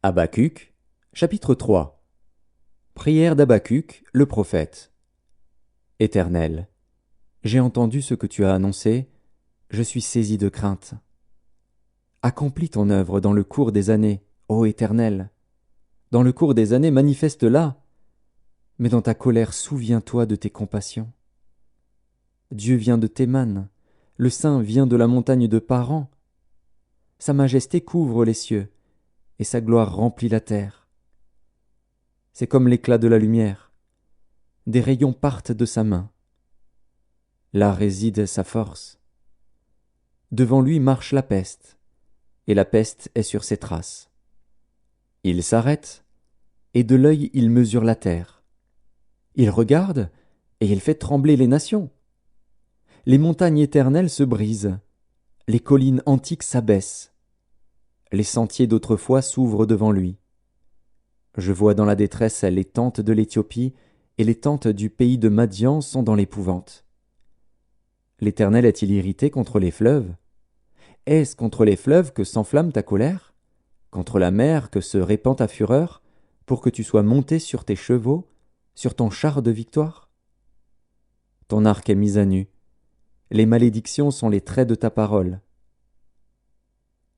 Habacuc, chapitre 3. Prière d'Habacuc, le prophète. Éternel, j'ai entendu ce que tu as annoncé, je suis saisi de crainte. Accomplis ton œuvre dans le cours des années, ô Éternel. Dans le cours des années, manifeste-la, mais dans ta colère, souviens-toi de tes compassions. Dieu vient de Théman, le Saint vient de la montagne de Paran. Sa majesté couvre les cieux, et sa gloire remplit la terre. C'est comme l'éclat de la lumière. Des rayons partent de sa main. Là réside sa force. Devant lui marche la peste, et la peste est sur ses traces. Il s'arrête, et de l'œil il mesure la terre. Il regarde, et il fait trembler les nations. Les montagnes éternelles se brisent, les collines antiques s'abaissent. Les sentiers d'autrefois s'ouvrent devant lui. Je vois dans la détresse les tentes de l'Éthiopie, et les tentes du pays de Madian sont dans l'épouvante. L'Éternel est-il irrité contre les fleuves? Est-ce contre les fleuves que s'enflamme ta colère? Contre la mer que se répand ta fureur, pour que tu sois monté sur tes chevaux, sur ton char de victoire? Ton arc est mis à nu. Les malédictions sont les traits de ta parole.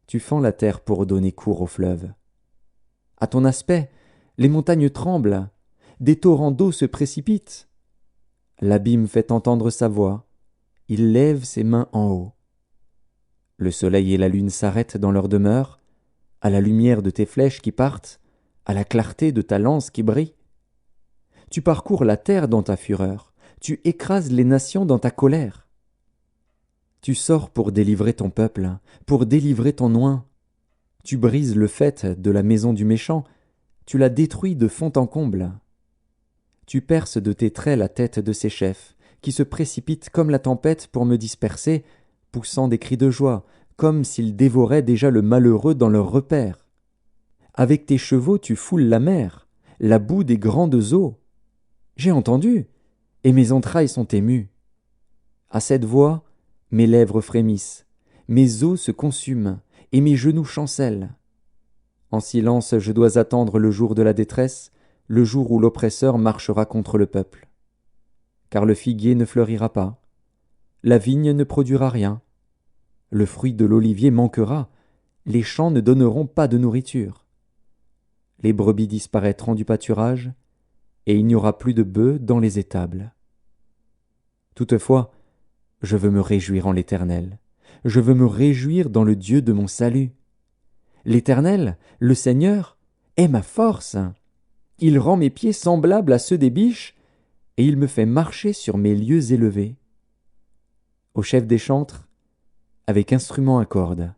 Tu fends la terre pour donner cours aux fleuves. À ton aspect, les montagnes tremblent, des torrents d'eau se précipitent. L'abîme fait entendre sa voix, il lève ses mains en haut. Le soleil et la lune s'arrêtent dans leur demeure, à la lumière de tes flèches qui partent, à la clarté de ta lance qui brille. Tu parcours la terre dans ta fureur, tu écrases les nations dans ta colère. Tu sors pour délivrer ton peuple, pour délivrer ton oint. Tu brises le faîte de la maison du méchant, tu la détruis de fond en comble. Tu perces de tes traits la tête de ses chefs, qui se précipitent comme la tempête pour me disperser, poussant des cris de joie, comme s'ils dévoraient déjà le malheureux dans leur repère. Avec tes chevaux tu foules la mer, la boue des grandes eaux. J'ai entendu, et mes entrailles sont émues. À cette voix, mes lèvres frémissent, mes os se consument, et mes genoux chancellent. En silence, je dois attendre le jour de la détresse, le jour où l'oppresseur marchera contre le peuple. Car le figuier ne fleurira pas, la vigne ne produira rien, le fruit de l'olivier manquera, les champs ne donneront pas de nourriture. Les brebis disparaîtront du pâturage, et il n'y aura plus de bœufs dans les étables. Toutefois, je veux me réjouir en l'Éternel, je veux me réjouir dans le Dieu de mon salut. L'Éternel, le Seigneur, est ma force. Il rend mes pieds semblables à ceux des biches, et il me fait marcher sur mes lieux élevés. Au chef des chantres, avec instrument à cordes.